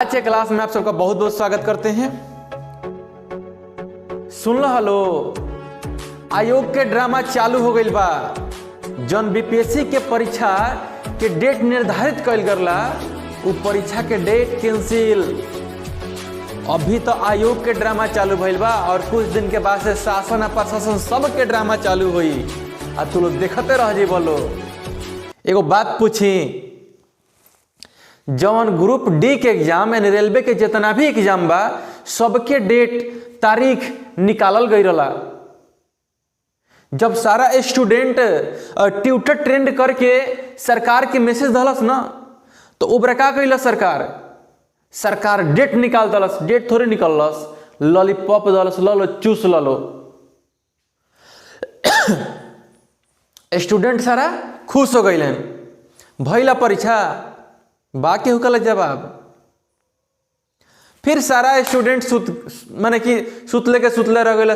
आज के क्लास में आप सबका बहुत बहुत स्वागत करते हैं। सुन लो, आयोग के ड्रामा चालू हो गई बा। जौन बीपीएससी के परीक्षा के डेट निर्धारित कइल करला उ परीक्षा के डेट कैंसिल। अभी तो आयोग के ड्रामा चालू भइल बा और कुछ दिन के बाद से शासन और प्रशासन सब के ड्रामा चालू हुई। आ तू लोग देखते रह जी। बोलो एगो बात पूछी, जौन ग्रुप डी के एग्जाम यानी रेलवे के जितना भी एग्जाम बा सबके डेट तारीख निकालल गई रहा। जब सारा स्टूडेंट ट्विटर ट्रेंड करके सरकार के मैसेज दलस ना, तो ओबरा का कइला सरकार डेट निकाल दलस। डेट थोड़ी निकलस, लॉलीपॉप दलस, लो चूस लो। स्टूडेंट सारा खुश हो गए, भइला परीक्षा बाकी हुकल जवाब। फिर सारा स्टूडेंट माने कि सुतले के सुतले रह गए।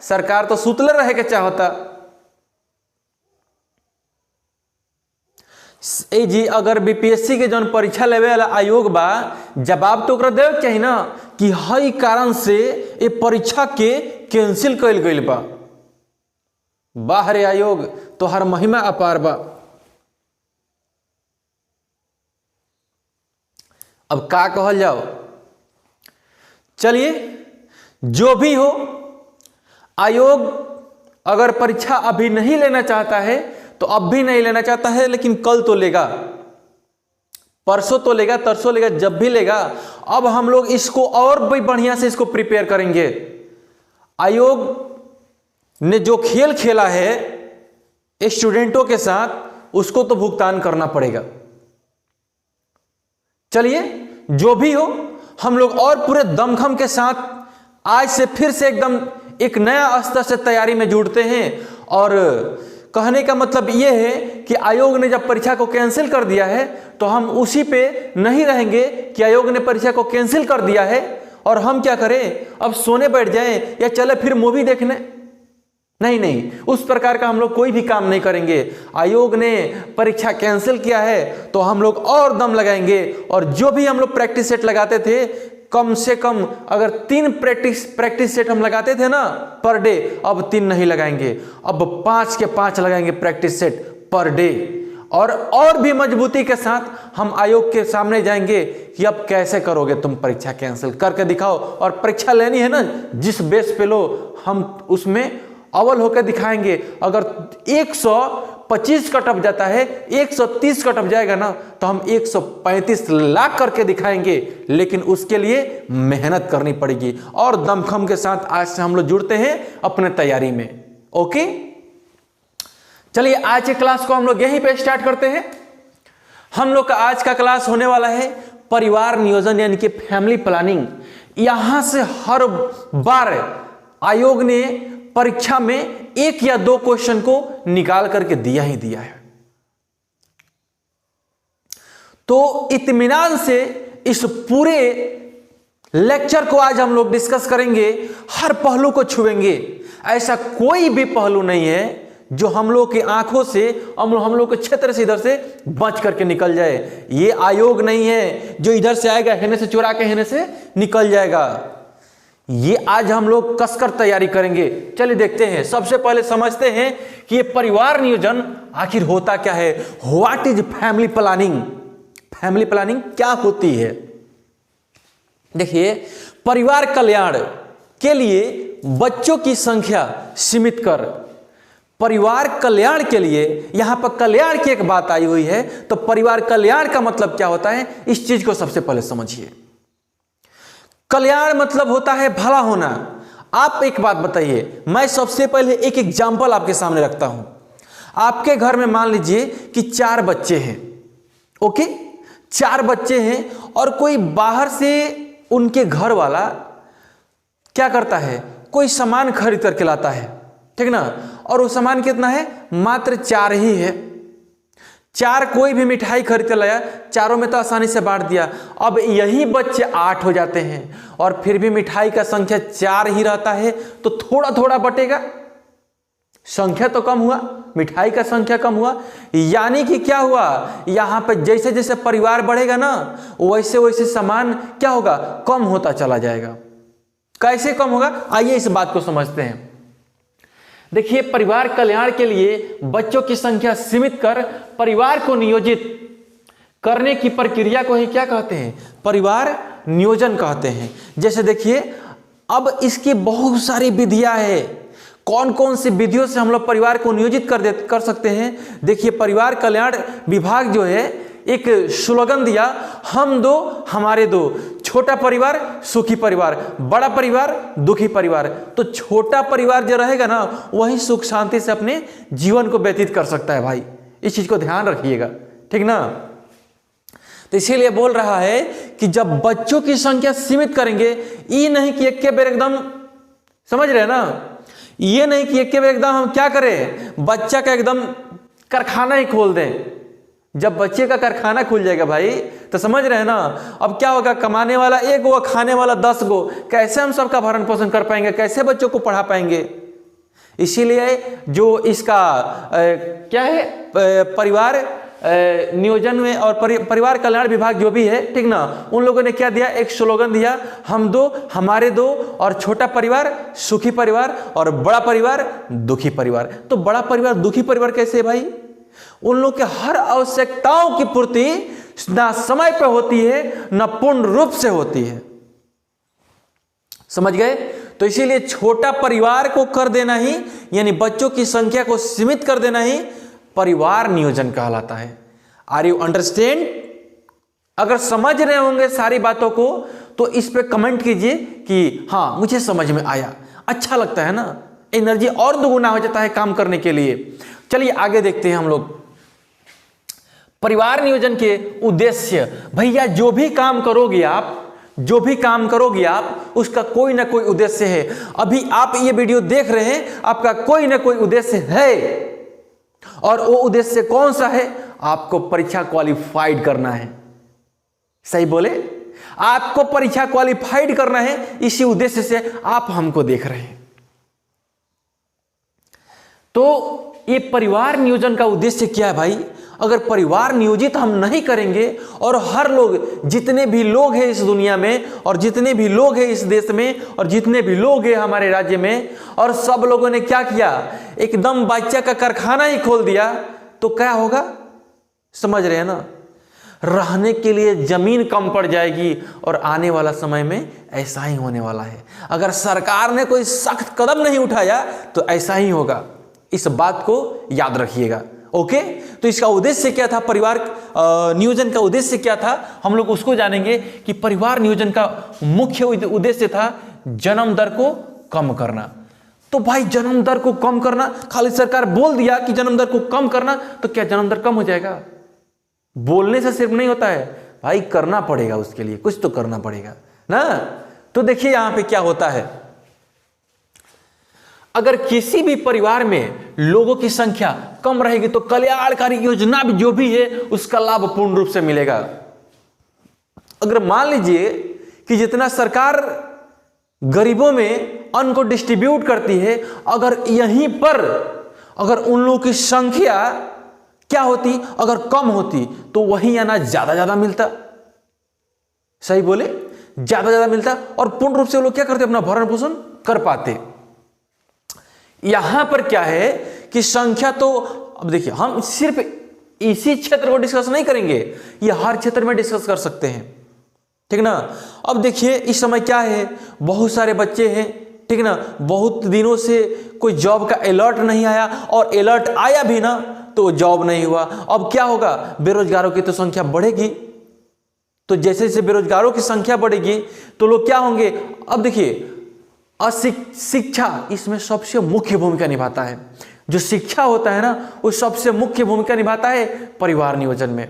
सरकार तो सुतले रहे के चाहता। ए जी अगर बीपीएससी के जौन परीक्षा लेवे वाला आयोग बा, जवाब तो ओकरा देवे चाहिए ना कि हई कारण से ए परीक्षा के कैंसिल कइल गइल बा। बाहरे आयोग तो हर महिमा अपार बा। अब का कहल जाओ, चलिए जो भी हो, आयोग अगर परीक्षा अभी नहीं लेना चाहता है तो अब भी नहीं लेना चाहता है, लेकिन कल तो लेगा, परसों तो लेगा, तरसों लेगा, जब भी लेगा। अब हम लोग इसको और भी बढ़िया से इसको प्रिपेयर करेंगे। आयोग ने जो खेल खेला है स्टूडेंटों के साथ, उसको तो भुगतान करना पड़ेगा। चलिए जो भी हो, हम लोग और पूरे दमखम के साथ आज से फिर से एकदम एक नया स्तर से तैयारी में जुड़ते हैं। और कहने का मतलब यह है कि आयोग ने जब परीक्षा को कैंसिल कर दिया है तो हम उसी पे नहीं रहेंगे कि आयोग ने परीक्षा को कैंसिल कर दिया है और हम क्या करें, अब सोने बैठ जाएं या चले फिर मूवी देखने। नहीं, उस प्रकार का हम लोग कोई भी काम नहीं करेंगे। आयोग ने परीक्षा कैंसिल किया है तो हम लोग और दम लगाएंगे। और जो भी हम लोग प्रैक्टिस सेट लगाते थे, कम से कम अगर 3 प्रैक्टिस सेट हम लगाते थे ना पर डे, अब 3 नहीं लगाएंगे, अब 5 के 5 लगाएंगे प्रैक्टिस सेट पर डे। और भी मजबूती के साथ हम आयोग के सामने जाएंगे कि अब कैसे करोगे तुम परीक्षा कैंसिल करके दिखाओ। और परीक्षा लेनी है ना, जिस बेस पे लो, हम उसमें अव्वल होकर दिखाएंगे। अगर 125 कटअप जाता है, 130 कटअप जाएगा ना, तो हम 135 लाख करके दिखाएंगे। लेकिन उसके लिए मेहनत करनी पड़ेगी और दमखम के साथ आज से हम लोग जुड़ते हैं अपने तैयारी में। ओके, चलिए आज के क्लास को हम लोग यहीं पे स्टार्ट करते हैं। हम लोग का आज का क्लास होने वाला है परिवार नियोजन यानी कि फैमिली प्लानिंग। यहां से हर बार आयोग ने परीक्षा में 1 या 2 क्वेश्चन को निकाल करके दिया ही दिया है। तो इत्मीनान से इस पूरे लेक्चर को आज हम लोग डिस्कस करेंगे, हर पहलू को छुएंगे। ऐसा कोई भी पहलू नहीं है जो हम लोग की आंखों से, हम लोग के क्षेत्र से इधर से बच करके निकल जाए। ये आयोग नहीं है जो इधर से आएगा हेने से चुरा के हेने से निकल जाएगा। ये आज हम लोग कसकर तैयारी करेंगे। चलिए देखते हैं। सबसे पहले समझते हैं कि ये परिवार नियोजन आखिर होता क्या है। What is family planning? Family planning क्या होती है? देखिए, परिवार कल्याण के लिए बच्चों की संख्या सीमित कर, परिवार कल्याण के लिए, यहां पर कल्याण की एक बात आई हुई है, तो परिवार कल्याण का मतलब क्या होता है, इस चीज को सबसे पहले समझिए। कल्याण मतलब होता है भला होना। आप एक बात बताइए, मैं सबसे पहले एक एग्जाम्पल आपके सामने रखता हूं। आपके घर में मान लीजिए कि 4 बच्चे हैं। ओके, 4 बच्चे हैं और कोई बाहर से उनके घर वाला क्या करता है, कोई सामान खरीद करके लाता है, ठीक ना। और वो सामान कितना है, मात्र 4 ही है। 4 कोई भी मिठाई खरीद कर लाया, चारों में तो आसानी से बांट दिया। अब यही बच्चे 8 हो जाते हैं और फिर भी मिठाई का संख्या 4 ही रहता है, तो थोड़ा थोड़ा बटेगा। संख्या तो कम हुआ, मिठाई का संख्या कम हुआ, यानी कि क्या हुआ, यहाँ पे जैसे जैसे परिवार बढ़ेगा ना वैसे वैसे सामान क्या होगा, कम होता चला जाएगा। कैसे कम होगा, आइए इस बात को समझते हैं। देखिए, परिवार कल्याण के लिए बच्चों की संख्या सीमित कर परिवार को नियोजित करने की प्रक्रिया को ही क्या कहते हैं, परिवार नियोजन कहते हैं। जैसे देखिए, अब इसकी बहुत सारी विधियां हैं। कौन कौन सी विधियों से हम लोग परिवार को नियोजित कर सकते हैं। देखिए, परिवार कल्याण विभाग जो है एक स्लोगन दिया, हम दो हमारे दो, छोटा परिवार सुखी परिवार, बड़ा परिवार दुखी परिवार। तो छोटा परिवार जो रहेगा ना वही सुख शांति से अपने जीवन को व्यतीत कर सकता है। भाई इस चीज को ध्यान रखिएगा, ठीक ना। तो इसीलिए बोल रहा है कि जब बच्चों की संख्या सीमित करेंगे, ये नहीं कि एक के बेर एकदम, समझ रहे हैं ना, ये नहीं कि एक के बेर एकदम हम क्या करें, बच्चा का एकदम कारखाना ही खोल दें। जब बच्चे का कारखाना खुल जाएगा भाई तो समझ रहे हैं ना, अब क्या होगा, कमाने वाला एक गो, खाने वाला 10 गो, कैसे हम सबका भरण पोषण कर पाएंगे, कैसे बच्चों को पढ़ा पाएंगे। इसीलिए जो इसका क्या है, परिवार नियोजन में और परिवार कल्याण विभाग जो भी है, ठीक ना, उन लोगों ने क्या दिया, एक स्लोगन दिया, हम दो हमारे दो, और छोटा परिवार सुखी परिवार और बड़ा परिवार दुखी परिवार। तो बड़ा परिवार दुखी परिवार कैसे है भाई, उन लोग के हर आवश्यकताओं की पूर्ति ना समय पर होती है ना पूर्ण रूप से होती है, समझ गए। तो इसीलिए छोटा परिवार को कर देना ही, यानी बच्चों की संख्या को सीमित कर देना ही परिवार नियोजन कहलाता है। Are you understand. अगर समझ रहे होंगे सारी बातों को तो इस पे कमेंट कीजिए कि हाँ मुझे समझ में आया, अच्छा लगता है ना, एनर्जी और दुगुना हो जाता है काम करने के लिए। चलिए आगे देखते हैं हम लोग परिवार नियोजन के उद्देश्य। भैया जो भी काम करोगे आप, जो भी काम करोगे आप, उसका कोई ना कोई उद्देश्य है। अभी आप ये वीडियो देख रहे हैं, आपका कोई ना कोई उद्देश्य है, और वो उद्देश्य कौन सा है, आपको परीक्षा क्वालिफाइड करना है। सही बोले, आपको परीक्षा क्वालिफाइड करना है, इसी उद्देश्य से आप हमको देख रहे हैं। तो ये परिवार नियोजन का उद्देश्य क्या है भाई, अगर परिवार नियोजित हम नहीं करेंगे और हर लोग, जितने भी लोग हैं इस दुनिया में और जितने भी लोग हैं इस देश में और जितने भी लोग हैं हमारे राज्य में, और सब लोगों ने क्या किया, एकदम बच्चा का कारखाना ही खोल दिया, तो क्या होगा, समझ रहे हैं ना, रहने के लिए जमीन कम पड़ जाएगी और आने वाला समय में ऐसा ही होने वाला है। अगर सरकार ने कोई सख्त कदम नहीं उठाया तो ऐसा ही होगा, इस बात को याद रखिएगा। ओके, तो इसका उद्देश्य क्या था, परिवार नियोजन का उद्देश्य क्या था, हम लोग उसको जानेंगे कि परिवार नियोजन का मुख्य उद्देश्य था जन्म दर को कम करना। तो भाई जन्म दर को कम करना, खाली सरकार बोल दिया कि जन्म दर को कम करना, तो क्या जन्म दर कम हो जाएगा? बोलने से सिर्फ नहीं होता है भाई, करना पड़ेगा, उसके लिए कुछ तो करना पड़ेगा ना। तो देखिए यहां पे क्या होता है, अगर किसी भी परिवार में लोगों की संख्या कम रहेगी तो कल्याणकारी योजना भी जो भी है उसका लाभ पूर्ण रूप से मिलेगा। अगर मान लीजिए कि जितना सरकार गरीबों में अन्न को डिस्ट्रीब्यूट करती है, अगर यहीं पर अगर उन लोगों की संख्या क्या होती, अगर कम होती तो वही अनाज ज्यादा मिलता। सही बोले, ज्यादा मिलता और पूर्ण रूप से वो लोग क्या करते, अपना भरण पोषण कर पाते। यहां पर क्या है कि संख्या तो, अब देखिए हम सिर्फ इसी क्षेत्र को डिस्कस नहीं करेंगे, ये हर क्षेत्र में डिस्कस कर सकते हैं, ठीक ना। अब देखिए इस समय क्या है, बहुत सारे बच्चे हैं, ठीक ना, बहुत दिनों से कोई जॉब का अलर्ट नहीं आया, और अलर्ट आया भी ना तो जॉब नहीं हुआ। अब क्या होगा, बेरोजगारों की तो संख्या बढ़ेगी, तो जैसे जैसे बेरोजगारों की संख्या बढ़ेगी तो लोग क्या होंगे। अब देखिए शिक्षा इसमें सबसे मुख्य भूमिका निभाता है, जो शिक्षा होता है ना वो सबसे मुख्य भूमिका निभाता है परिवार नियोजन में।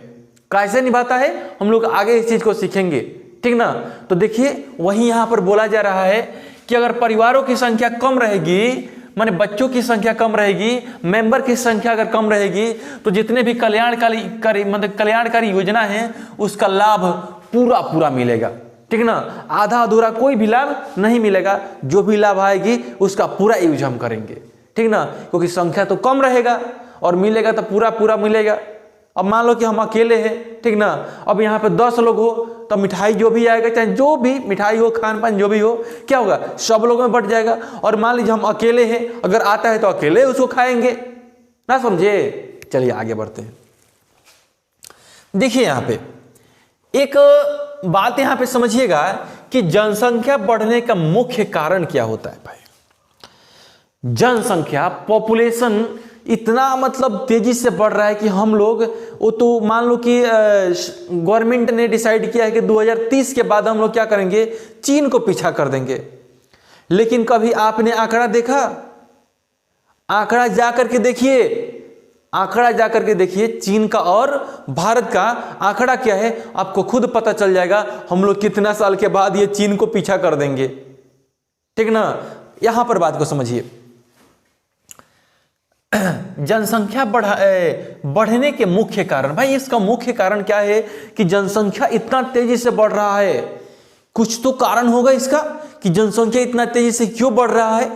कैसे निभाता है हम लोग आगे इस चीज को सीखेंगे, ठीक ना। तो देखिए वही यहां पर बोला जा रहा है कि अगर परिवारों की संख्या कम रहेगी, माने बच्चों की संख्या कम रहेगी, मेंबर की संख्या अगर कम रहेगी, तो जितने भी कल्याणकारी योजना है उसका लाभ पूरा मिलेगा, ठीक ना। आधा अधूरा कोई भी लाभ नहीं मिलेगा, जो भी लाभ आएगी उसका पूरा यूज हम करेंगे। ठीक ना, क्योंकि संख्या तो कम रहेगा और मिलेगा तो पूरा पूरा मिलेगा। अब मान लो कि हम अकेले हैं, ठीक ना, अब यहाँ पे 10 लोग हो तो मिठाई जो भी आएगा, चाहे जो भी मिठाई हो, खान पान जो भी हो, क्या होगा, सब लोगों में बट जाएगा। और मान लीजिए हम अकेले हैं, अगर आता है तो अकेले उसको खाएंगे ना, समझे। चलिए आगे बढ़ते हैं। देखिए यहाँ पे एक बात यहाँ पे समझिएगा कि जनसंख्या बढ़ने का मुख्य कारण क्या होता है भाई। जनसंख्या, पॉपुलेशन इतना मतलब तेजी से बढ़ रहा है कि हम लोग, वो तो मान लो कि गवर्नमेंट ने डिसाइड किया है कि 2030 के बाद हम लोग क्या करेंगे, चीन को पीछा कर देंगे। लेकिन कभी आपने आंकड़ा देखा? आंकड़ा जाकर के देखिए, आंकड़ा जाकर के देखिए, चीन का और भारत का आंकड़ा क्या है, आपको खुद पता चल जाएगा हम लोग कितना साल के बाद ये चीन को पीछा कर देंगे, ठीक ना। यहां पर बात को समझिए। जनसंख्या बढ़ने के मुख्य कारण, भाई इसका मुख्य कारण क्या है कि जनसंख्या इतना तेजी से बढ़ रहा है। कुछ तो कारण होगा इसका कि जनसंख्या इतना तेजी से क्यों बढ़ रहा है।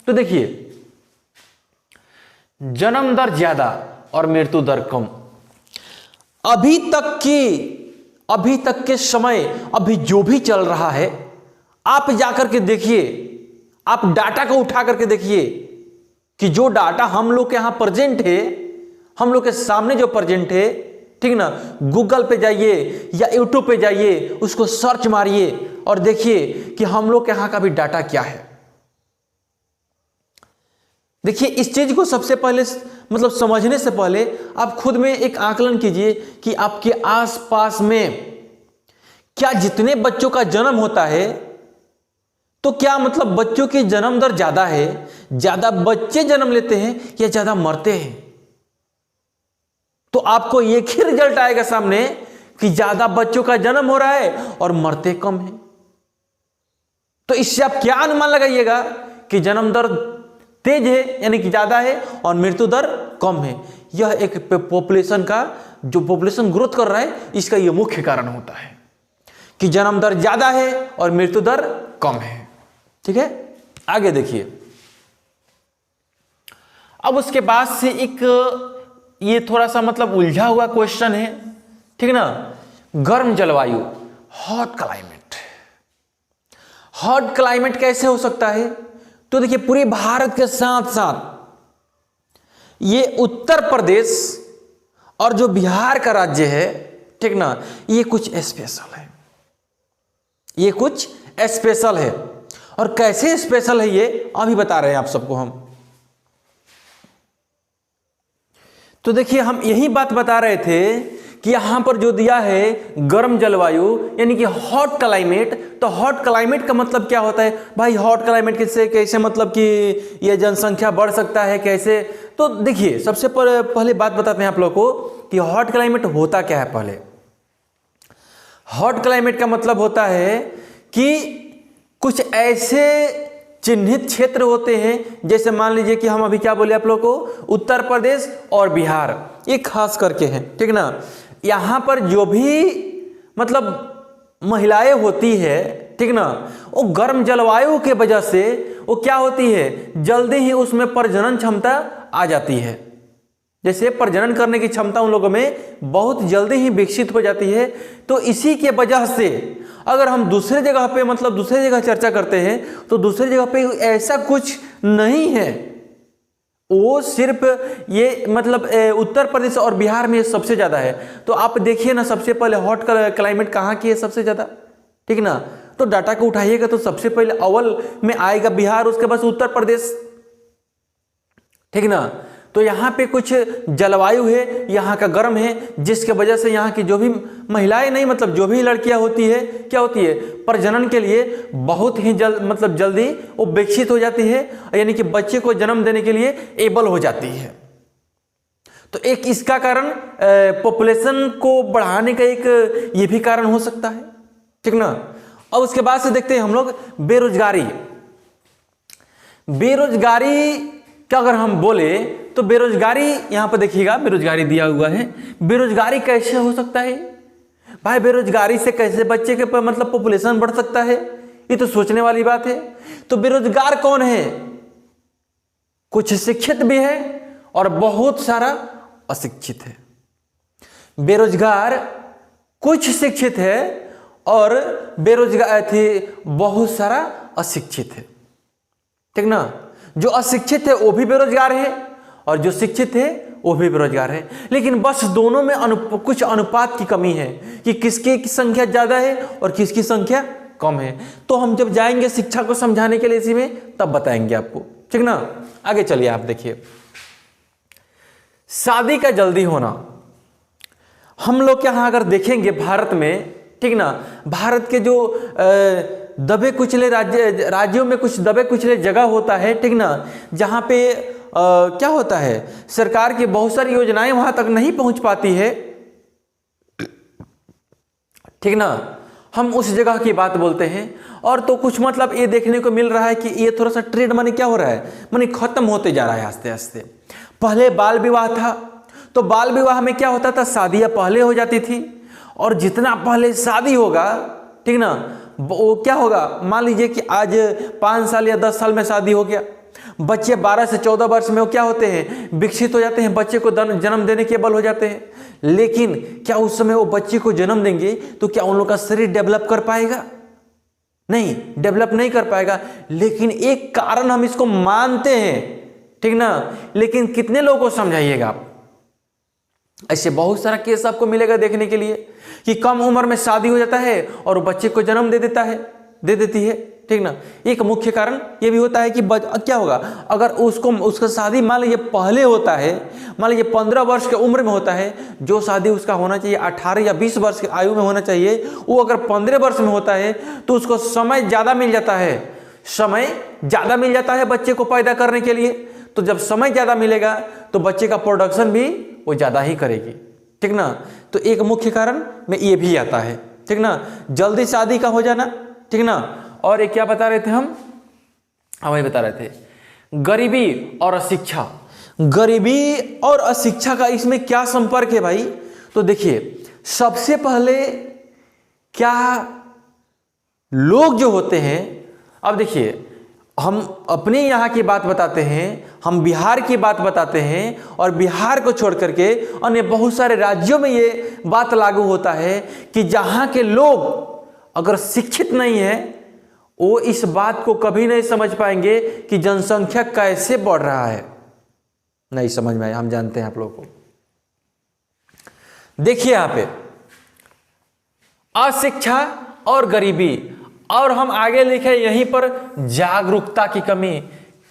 तो देखिए, जन्म दर ज्यादा और मृत्यु दर कम। अभी तक के समय, अभी जो भी चल रहा है, आप जाकर के देखिए, आप डाटा को उठा करके देखिए कि जो डाटा हम लोग के यहां प्रेजेंट है, हम लोग के सामने जो प्रेजेंट है, ठीक ना, गूगल पे जाइए या यूट्यूब पे जाइए, उसको सर्च मारिए और देखिए कि हम लोग के यहां का भी डाटा क्या है। देखिए, इस चीज को सबसे पहले मतलब समझने से पहले आप खुद में एक आकलन कीजिए कि आपके आसपास में क्या जितने बच्चों का जन्म होता है, तो क्या मतलब बच्चों की जन्म दर ज्यादा है, ज्यादा बच्चे जन्म लेते हैं या ज्यादा मरते हैं। तो आपको एक ही रिजल्ट आएगा सामने कि ज्यादा बच्चों का जन्म हो रहा है और मरते कम है। तो इससे आप क्या अनुमान लगाइएगा कि जन्म दर तेज है यानी कि ज्यादा है और मृत्यु दर कम है। यह एक पॉपुलेशन का, जो पॉपुलेशन ग्रोथ कर रहा है, इसका यह मुख्य कारण होता है कि जन्म दर ज्यादा है और मृत्यु दर कम है। ठीक है, आगे देखिए। अब उसके बाद से एक ये थोड़ा सा मतलब उलझा हुआ क्वेश्चन है, ठीक ना, गर्म जलवायु, हॉट क्लाइमेट। हॉट क्लाइमेट कैसे हो सकता है? तो देखिए, पूरे भारत के साथ साथ ये उत्तर प्रदेश और जो बिहार का राज्य है, ठीक ना, ये कुछ स्पेशल है, ये कुछ स्पेशल है। और कैसे स्पेशल है ये अभी बता रहे हैं आप सबको हम। तो देखिए, हम यही बात बता रहे थे कि यहां पर जो दिया है गर्म जलवायु यानी कि हॉट क्लाइमेट, तो हॉट क्लाइमेट का मतलब क्या होता है भाई? हॉट क्लाइमेट कैसे मतलब कि ये जनसंख्या बढ़ सकता है कैसे? तो देखिए, सबसे पहले बात बताते हैं आप लोग को कि हॉट क्लाइमेट होता क्या है। पहले हॉट क्लाइमेट का मतलब होता है कि कुछ ऐसे चिन्हित क्षेत्र होते हैं, जैसे मान लीजिए कि हम अभी क्या बोले आप लोग को, उत्तर प्रदेश और बिहार, ये खास करके हैं, ठीक ना। यहां पर जो भी मतलब महिलाएं होती है, ठीक ना, वो गर्म जलवायु के वजह से वो क्या होती है, जल्दी ही उसमें प्रजनन क्षमता आ जाती है। जैसे प्रजनन करने की क्षमता उन लोगों में बहुत जल्दी ही विकसित हो जाती है। तो इसी के वजह से अगर हम दूसरे जगह पे मतलब दूसरे जगह चर्चा करते हैं, तो दूसरी जगह पे ऐसा कुछ नहीं है, वो सिर्फ ये मतलब उत्तर प्रदेश और बिहार में सबसे ज्यादा है। तो आप देखिए ना, सबसे पहले हॉट क्लाइमेट कहाँ की है सबसे ज्यादा, ठीक ना। तो डाटा को उठाइएगा तो सबसे पहले अव्वल में आएगा बिहार, उसके बाद उत्तर प्रदेश, ठीक ना। तो यहाँ पे कुछ जलवायु है, यहाँ का गर्म है, जिसके वजह से यहाँ की जो भी महिलाएं नहीं मतलब जो भी लड़कियां होती है, क्या होती है, प्रजनन के लिए बहुत ही जल्दी वो विकसित हो जाती है, यानी कि बच्चे को जन्म देने के लिए एबल हो जाती है। तो एक इसका कारण पॉपुलेशन को बढ़ाने का एक ये भी कारण हो सकता है, ठीक ना। अब उसके बाद से देखते हैं हम लोग बेरोजगारी। बेरोजगारी का अगर हम बोले तो बेरोजगारी, यहां पर देखिएगा बेरोजगारी दिया हुआ है। बेरोजगारी कैसे हो सकता है भाई? बेरोजगारी से कैसे बच्चे के मतलब पॉपुलेशन बढ़ सकता है? ये तो सोचने वाली बात है। तो बेरोजगार कौन है? कुछ शिक्षित भी है और बहुत सारा अशिक्षित है। बेरोजगार कुछ शिक्षित है और बेरोजगार थे बहुत सारा अशिक्षित है, ठीक ना। जो अशिक्षित है वो भी बेरोजगार है और जो शिक्षित है वो भी बेरोजगार है, लेकिन बस दोनों में कुछ अनुपात की कमी है कि किसकी संख्या ज्यादा है और किसकी संख्या कम है। तो हम जब जाएंगे शिक्षा को समझाने के लिए इसी में तब बताएंगे आपको, ठीक ना। आगे चलिए, आप देखिए शादी का जल्दी होना। हम लोग के यहाँ अगर देखेंगे भारत में, ठीक ना, भारत के जो दबे कुचले राज्यों में कुछ दबे कुचले जगह होता है, ठीक ना, जहाँ पे क्या होता है, सरकार की बहुत सारी योजनाएं वहां तक नहीं पहुंच पाती है, ठीक ना। हम उस जगह की बात बोलते हैं। और तो कुछ मतलब ये देखने को मिल रहा है कि ये थोड़ा सा ट्रेंड माने क्या हो रहा है, माने खत्म होते जा रहा है आस्ते आस्ते। पहले बाल विवाह था, तो बाल विवाह में क्या होता था, शादियां पहले हो जाती थी और जितना पहले शादी होगा, ठीक ना, वो क्या होगा, मान लीजिए कि आज 5 साल या 10 साल में शादी हो गया, बच्चे 12 से 14 वर्ष में वो क्या होते हैं, विकसित हो जाते हैं, बच्चे को जन्म देने के बल हो जाते हैं। लेकिन क्या उस समय वो बच्चे को जन्म देंगे तो क्या उन लोग का शरीर डेवलप कर पाएगा? नहीं, डेवलप नहीं कर पाएगा। लेकिन एक कारण हम इसको मानते हैं, ठीक ना, लेकिन कितने लोगों को समझाइएगा आप? ऐसे बहुत सारा केस आपको मिलेगा देखने के लिए कि कम उम्र में शादी हो जाता है और वो बच्चे को जन्म दे देती है, ठीक ना। एक मुख्य कारण ये भी होता है कि क्या होगा, अगर उसका शादी मान लीजिए पहले होता है, मान लीजिए 15 वर्ष की उम्र में होता है, जो शादी उसका होना चाहिए 18 या 20 वर्ष की आयु में होना चाहिए, वो अगर 15 वर्ष में होता है तो उसको समय ज़्यादा मिल जाता है बच्चे को पैदा करने के लिए। तो जब समय ज़्यादा मिलेगा तो बच्चे का प्रोडक्शन भी वो ज़्यादा ही करेगी, ठीक ना। तो एक मुख्य कारण में ये भी आता है, ठीक ना, जल्दी शादी का हो जाना, ठीक ना। और एक क्या बता रहे थे हम वही बता रहे थे, गरीबी और अशिक्षा। गरीबी और अशिक्षा का इसमें क्या संपर्क है भाई? तो देखिए, सबसे पहले क्या लोग जो होते हैं, अब देखिए हम अपने यहाँ की बात बताते हैं, हम बिहार की बात बताते हैं, और बिहार को छोड़ करके अन्य बहुत सारे राज्यों में ये बात लागू होता है कि जहाँ के लोग अगर शिक्षित नहीं है वो इस बात को कभी नहीं समझ पाएंगे कि जनसंख्या कैसे बढ़ रहा है। नहीं समझ में आया, हम जानते हैं आप लोगों को। देखिए यहां पे अशिक्षा और गरीबी, और हम आगे लिखे यहीं पर जागरूकता की कमी।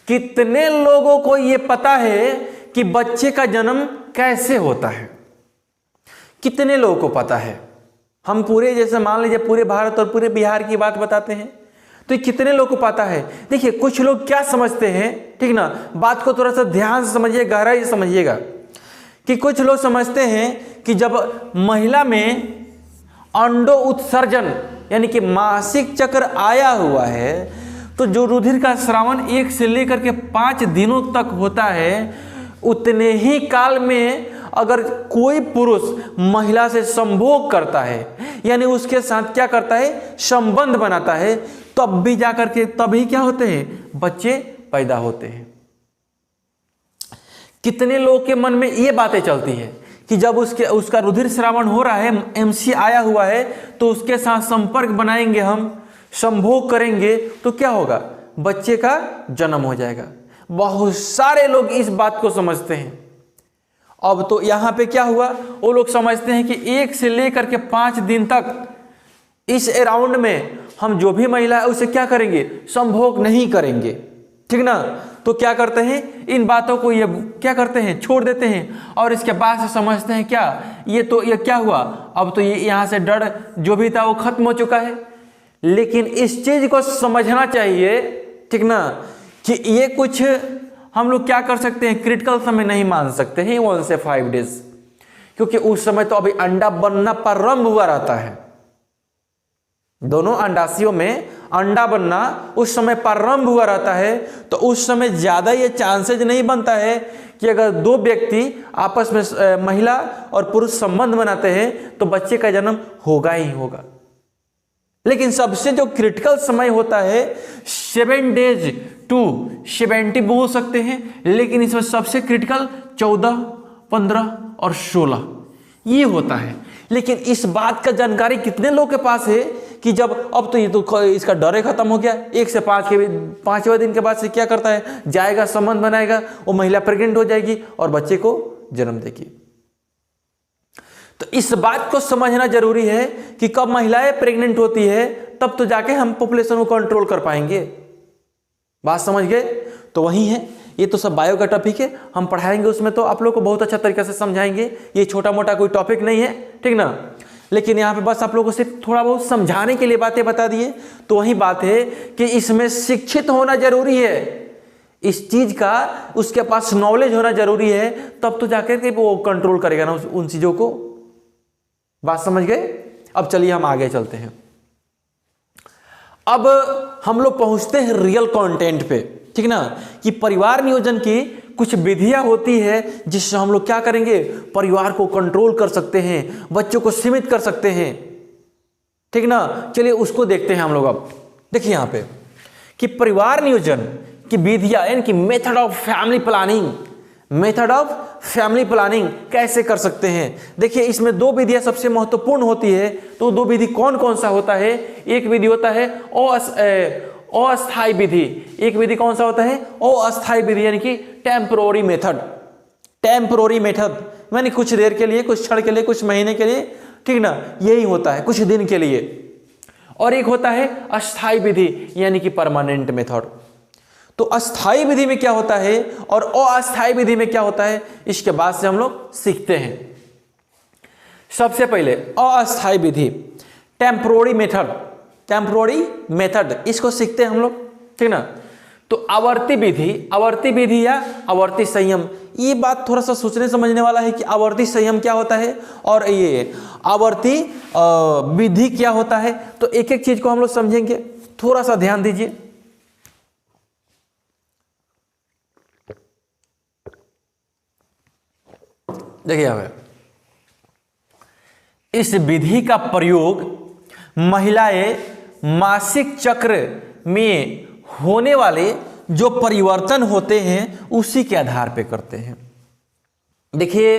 कितने लोगों को यह पता है कि बच्चे का जन्म कैसे होता है? कितने लोगों को पता है? हम पूरे, जैसे मान लीजिए पूरे भारत और पूरे बिहार की बात बताते हैं, तो कितने लोगों को पता है? देखिए कुछ लोग क्या समझते हैं, ठीक ना, बात को थोड़ा सा ध्यान से समझिए, गहराई से समझिएगा, कि कुछ लोग समझते हैं कि जब महिला में अंडो उत्सर्जन यानी कि मासिक चक्र आया हुआ है तो जो रुधिर का स्रावन 1 से लेकर के 5 दिनों तक होता है, उतने ही काल में अगर कोई पुरुष महिला से संभोग करता है, यानी उसके साथ क्या करता है, संबंध बनाता है, तब भी जाकर के तभी क्या होते हैं, बच्चे पैदा होते हैं। कितने लोगों के मन में ये बातें चलती है कि जब उसका रुधिर स्रावन हो रहा है, एमसी आया हुआ है, तो उसके साथ संपर्क बनाएंगे, हम संभोग करेंगे तो क्या होगा, बच्चे का जन्म हो जाएगा। बहुत सारे लोग इस बात को समझते हैं। अब तो यहां पे क्या हुआ, वो लोग समझते हैं कि 1 से लेकर के 5 दिन तक इस अराउंड में हम जो भी महिला है उसे क्या करेंगे, संभोग नहीं करेंगे, ठीक ना। तो क्या करते हैं, इन बातों को ये क्या करते हैं, छोड़ देते हैं, और इसके बाद से समझते हैं क्या, ये क्या हुआ, अब तो ये यहाँ से डर जो भी था वो खत्म हो चुका है। लेकिन इस चीज को समझना चाहिए, ठीक ना, कि ये कुछ हम लोग क्या कर सकते हैं, क्रिटिकल समय नहीं मान सकते हैं 1 से 5 डेज, क्योंकि उस समय तो अभी अंडा बनना प्रारंभ हुआ रहता है। दोनों अंडाशयों में अंडा बनना उस समय प्रारंभ हुआ रहता है, तो उस समय ज्यादा ये चांसेज नहीं बनता है कि अगर 2 व्यक्ति आपस में महिला और पुरुष संबंध बनाते हैं तो बच्चे का जन्म होगा ही होगा। लेकिन सबसे जो क्रिटिकल समय होता है 7 days to 70 हो सकते हैं, लेकिन इसमें सबसे क्रिटिकल 14, 15 और 16 ये होता है। लेकिन इस बात का जानकारी कितने लोग के पास है कि जब अब तो ये तो इसका डर खत्म हो गया, 1 से 5 के 5वें दिन के बाद से क्या करता है, जाएगा संबंध बनाएगा, वो महिला प्रेग्नेंट हो जाएगी और बच्चे को जन्म देगी। तो इस बात को समझना जरूरी है कि कब महिलाएं प्रेग्नेंट होती है तब तो जाके हम पॉपुलेशन को कंट्रोल कर पाएंगे। बात समझ गए? तो वही है, ये तो सब बायो का टॉपिक है, हम पढ़ाएंगे उसमें तो आप लोग को बहुत अच्छा तरीके से समझाएंगे। ये छोटा मोटा कोई टॉपिक नहीं है, ठीक ना। लेकिन यहाँ पे बस आप लोगों को सिर्फ थोड़ा बहुत समझाने के लिए बातें बता दिए। तो वही बात है कि इसमें शिक्षित होना जरूरी है, इस चीज का उसके पास नॉलेज होना जरूरी है, तब तो जाकर के वो कंट्रोल करेगा ना उन चीजों को। बात समझ गए? अब चलिए हम आगे चलते हैं। अब हम लोग पहुंचते हैं रियल कंटेंट पे, ठीक ना, कि परिवार नियोजन की कुछ विधियां होती है जिससे हम लोग क्या करेंगे, परिवार को कंट्रोल कर सकते हैं, बच्चों को सीमित कर सकते हैं, ठीक ना। चलिए उसको देखते हैं हम लोग। अब देखिए यहां पे कि परिवार नियोजन की विधियां यानी कि method of family planning, method of family planning कैसे कर सकते हैं। देखिए इसमें 2 विधियां सबसे महत्वपूर्ण होती है। तो 2 विधि कौन कौन सा होता है? एक विधि होता है अस्थायी विधि। एक विधि कौन सा होता है? अस्थायी विधि यानी कि टेम्परोरी मेथड। टेम्परोरी मेथड यानी कुछ देर के लिए, कुछ क्षण के लिए, कुछ महीने के लिए, ठीक ना, यही होता है, कुछ दिन के लिए। और एक होता है अस्थायी विधि यानी कि परमानेंट मेथड। तो अस्थायी विधि में क्या होता है और अस्थायी विधि में क्या होता है, इसके बाद से हम लोग सीखते हैं। सबसे पहले अस्थायी विधि, टेम्परोरी मेथड, टेम्परोरी मेथड, इसको सीखते हैं हम लोग, ठीक ना। तो आवर्ती विधि या आवर्ती संयम, ये बात थोड़ा सा सोचने समझने वाला है कि आवर्ती संयम क्या होता है और ये आवर्ती विधि क्या होता है। तो एक एक चीज को हम लोग समझेंगे, थोड़ा सा ध्यान दीजिए। देखिए हमें इस विधि का प्रयोग महिलाएं मासिक चक्र में होने वाले जो परिवर्तन होते हैं उसी के आधार पे करते हैं। देखिए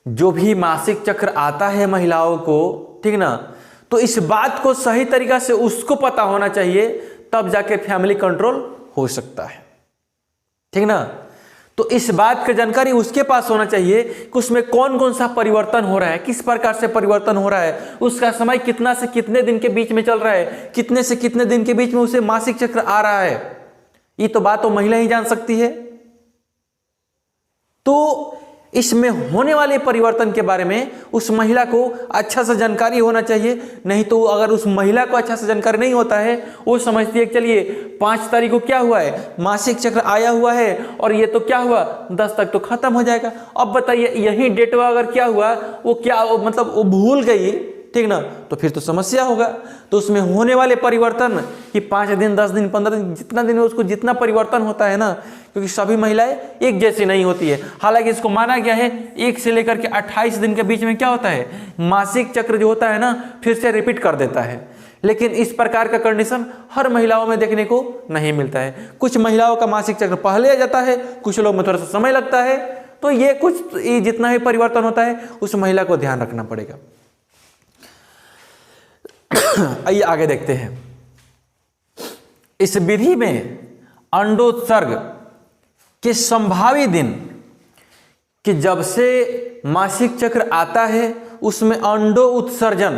जो भी मासिक चक्र आता है महिलाओं को, ठीक ना, तो इस बात को सही तरीका से उसको पता होना चाहिए, तब जाके फैमिली कंट्रोल हो सकता है, ठीक ना। तो इस बात का जानकारी उसके पास होना चाहिए कि उसमें कौन कौन सा परिवर्तन हो रहा है, किस प्रकार से परिवर्तन हो रहा है, उसका समय कितना से कितने दिन के बीच में चल रहा है, कितने से कितने दिन के बीच में उसे मासिक चक्र आ रहा है। ये तो बात तो महिला ही जान सकती है। तो इसमें होने वाले परिवर्तन के बारे में उस महिला को अच्छा सा जानकारी होना चाहिए। नहीं तो अगर उस महिला को अच्छा सा जानकारी नहीं होता है, वो समझती है कि चलिए 5 तारीख को क्या हुआ है, मासिक चक्र आया हुआ है और ये तो क्या हुआ 10 तक तो खत्म हो जाएगा। अब बताइए यही डेट अगर क्या हुआ, वो क्या मतलब वो भूल गई, ठीक ना, तो फिर तो समस्या होगा। तो उसमें होने वाले परिवर्तन कि 5 दिन, 10 दिन, 15 दिन, जितना दिन उसको जितना परिवर्तन होता है ना, क्योंकि सभी महिलाएं एक जैसी नहीं होती है। हालांकि इसको माना गया है 1 से लेकर के 28 दिन के बीच में क्या होता है, मासिक चक्र जो होता है ना फिर से रिपीट कर देता है। लेकिन इस प्रकार का कंडीशन हर महिलाओं में देखने को नहीं मिलता है। कुछ महिलाओं का मासिक चक्र पहले आ जाता है, कुछ लोग में थोड़ा सा समय लगता है। तो ये कुछ जितना भी परिवर्तन होता है उस महिला को ध्यान रखना पड़ेगा। आइए आगे देखते हैं। इस विधि में अंडोत्सर्ग के संभावित दिन कि जब से मासिक चक्र आता है उसमें अंडो उत्सर्जन,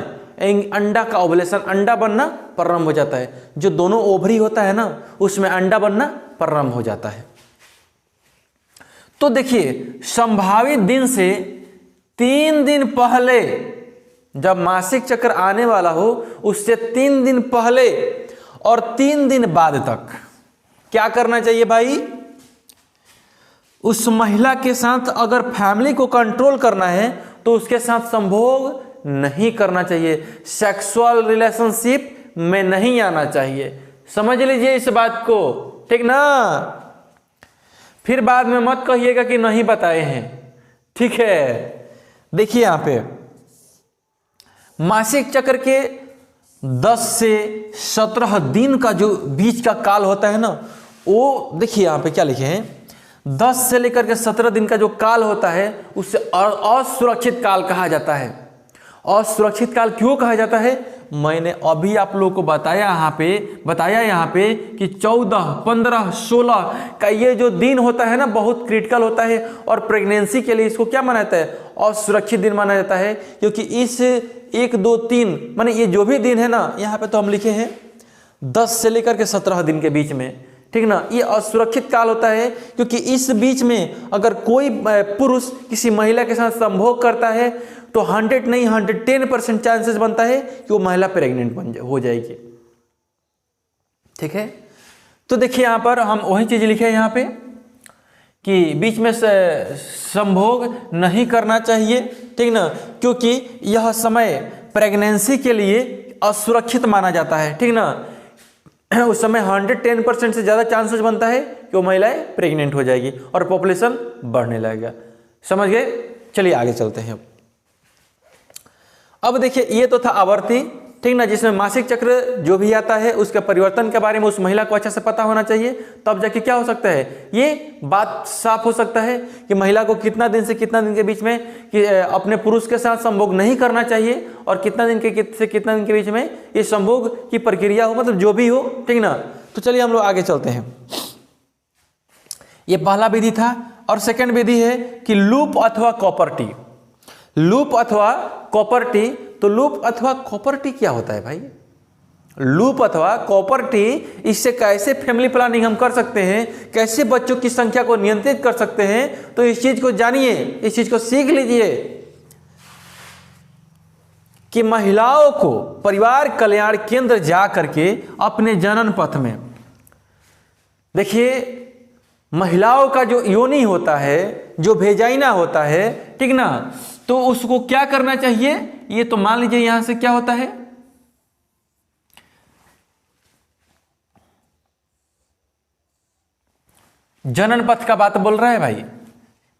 अंडा का ओवुलेशन, अंडा बनना प्रारंभ हो जाता है। जो दोनों ओवरी होता है ना उसमें अंडा बनना प्रारंभ हो जाता है। तो देखिए संभावित दिन से 3 दिन पहले, जब मासिक चक्र आने वाला हो उससे 3 दिन पहले और 3 दिन बाद तक क्या करना चाहिए भाई, उस महिला के साथ अगर फैमिली को कंट्रोल करना है तो उसके साथ संभोग नहीं करना चाहिए, सेक्सुअल रिलेशनशिप में नहीं आना चाहिए। समझ लीजिए इस बात को, ठीक ना। फिर बाद में मत कहिएगा कि नहीं बताए हैं, ठीक है। देखिए यहां पे मासिक चक्र के 10 से 17 दिन का जो बीच का काल होता है ना, वो देखिए यहाँ पे क्या लिखे हैं, 10 से लेकर के 17 दिन का जो काल होता है उससे असुरक्षित काल कहा जाता है। असुरक्षित काल क्यों कहा जाता है? मैंने अभी आप लोगों को बताया यहाँ पे कि 14, 15, 16 का ये जो दिन होता है ना बहुत क्रिटिकल होता है, और प्रेगनेंसी के लिए इसको क्या माना जाता है? असुरक्षित दिन माना जाता है, क्योंकि इस 1, 2, 3 माने ये जो भी दिन है ना, यहाँ पे तो हम लिखे हैं 10 से लेकर के 17 दिन के बीच में, ठीक ना, ये असुरक्षित काल होता है, क्योंकि इस बीच में अगर कोई पुरुष किसी महिला के साथ संभोग करता है तो 100 नहीं 110% चांसेस बनता है कि वो महिला प्रेग्नेंट हो जाएगी। ठीक है, तो देखिए यहां पर हम वही चीज लिखे हैं यहाँ पे कि बीच में संभोग नहीं करना चाहिए, ठीक ना, क्योंकि यह समय प्रेगनेंसी के लिए असुरक्षित माना जाता है, ठीक ना। उस समय 110% से ज़्यादा चांसेस बनता है कि वो महिलाएं प्रेग्नेंट हो जाएगी और पॉपुलेशन बढ़ने लगेगा। समझ गए? चलिए आगे चलते हैं। अब देखिए ये तो था आवर्ती, ठीक ना, जिसमें मासिक चक्र जो भी आता है उसके परिवर्तन के बारे में उस महिला को अच्छा से पता होना चाहिए, तब जाके क्या हो सकता है, ये बात साफ हो सकता है कि महिला को कितना दिन से कितना दिन के बीच में कि अपने पुरुष के साथ संभोग नहीं करना चाहिए, और कितना दिन से कितना दिन के बीच में ये संभोग की प्रक्रिया हो, मतलब जो भी हो, ठीक ना। तो चलिए हम लोग आगे चलते हैं। ये पहला विधि था, और सेकेंड विधि है कि लूप अथवा कॉपर टी। लूप अथवा कॉपर टी, तो लूप अथवा कॉपर टी क्या होता है भाई? लूप अथवा कॉपर टी, इससे कैसे फैमिली प्लानिंग हम कर सकते हैं, कैसे बच्चों की संख्या को नियंत्रित कर सकते हैं, तो इस चीज को जानिए, इस चीज को सीख लीजिए कि महिलाओं को परिवार कल्याण केंद्र जा करके अपने जनन पथ में, देखिए महिलाओं का जो योनि होता है, जो भेजाइना होता है, ठीक ना, तो उसको क्या करना चाहिए? ये तो मान लीजिए यहां से क्या होता है, जनन पथ का बात बोल रहा है भाई।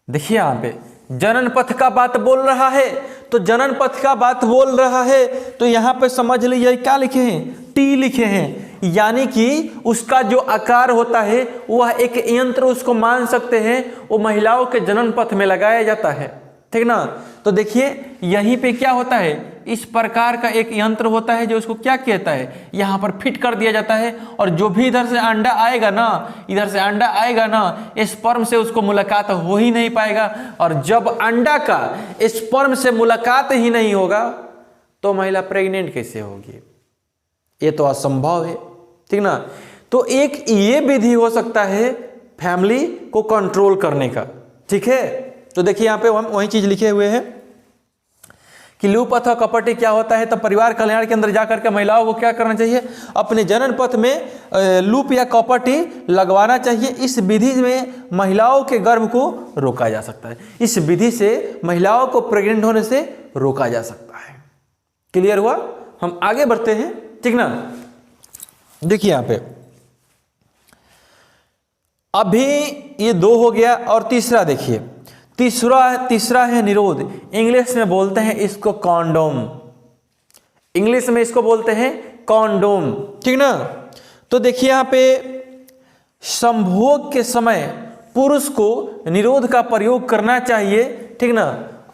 देखिए यहां पे जनन पथ का बात बोल रहा है, तो जनन पथ का बात बोल रहा है तो यहां पे समझ लीजिए क्या लिखे हैं, टी लिखे हैं, यानी कि उसका जो आकार होता है वह एक यंत्र उसको मान सकते हैं, वो महिलाओं के जनन पथ में लगाया जाता है, ठीक ना। तो देखिए यहीं पे क्या होता है, इस प्रकार का एक यंत्र होता है जो उसको क्या कहता है, यहाँ पर फिट कर दिया जाता है, और जो भी इधर से अंडा आएगा ना, इधर से अंडा आएगा ना, स्पर्म से उसको मुलाकात हो ही नहीं पाएगा, और जब अंडा का स्पर्म से मुलाकात ही नहीं होगा तो महिला प्रेग्नेंट कैसे होगी? ये तो असंभव है, ठीक ना। तो एक ये विधि हो सकता है फैमिली को कंट्रोल करने का, ठीक है। तो देखिए यहाँ पे हम वही चीज लिखे हुए हैं कि लूप अथवा कॉपर टी क्या होता है, तब परिवार कल्याण के अंदर जाकर के महिलाओं को क्या करना चाहिए, अपने जनन पथ में लूप या कॉपर टी लगवाना चाहिए। इस विधि में महिलाओं के गर्भ को रोका जा सकता है, इस विधि से महिलाओं को प्रेग्नेंट होने से रोका जा सकता है। क्लियर हुआ? हम आगे बढ़ते हैं, ठीक ना। देखिए यहाँ पे अभी ये 2 हो गया, और तीसरा देखिए, तीसरा है निरोध। इंग्लिश में बोलते हैं इसको कॉन्डोम, इंग्लिश में इसको बोलते हैं कॉन्डोम, ठीक ना। तो देखिए यहाँ पे संभोग के समय पुरुष को निरोध का प्रयोग करना चाहिए, ठीक ना।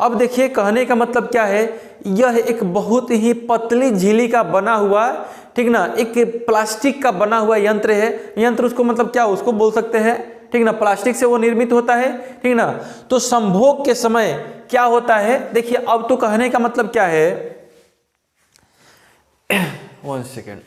अब देखिए कहने का मतलब क्या है, यह एक बहुत ही पतली झिल्ली का बना हुआ, ठीक ना, एक प्लास्टिक का बना हुआ यंत्र है। यंत्र उसको मतलब क्या उसको बोल सकते हैं, ठीक ना, प्लास्टिक से वो निर्मित होता है, ठीक ना। तो संभोग के समय क्या होता है, देखिए अब तो कहने का मतलब क्या है, 1 सेकेंड,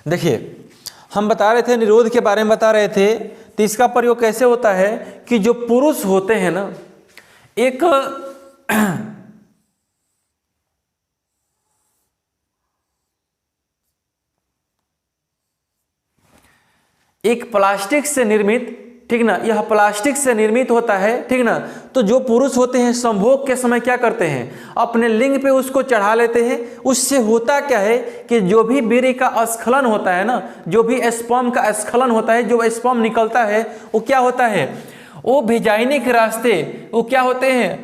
देखिए हम बता रहे थे निरोध के बारे में बता रहे थे, तो इसका प्रयोग कैसे होता है कि जो पुरुष होते हैं ना, एक प्लास्टिक से निर्मित ठीक ना, यह प्लास्टिक से निर्मित होता है, ठीक ना। तो जो पुरुष होते हैं संभोग के समय क्या करते हैं, अपने लिंग पे उसको चढ़ा लेते हैं। उससे होता क्या है कि जो भी वीर्य का स्खलन होता है ना, जो भी स्पर्म का स्खलन होता है, जो स्पर्म निकलता है वो क्या होता है, वो वेजाइना के रास्ते वो क्या होते हैं,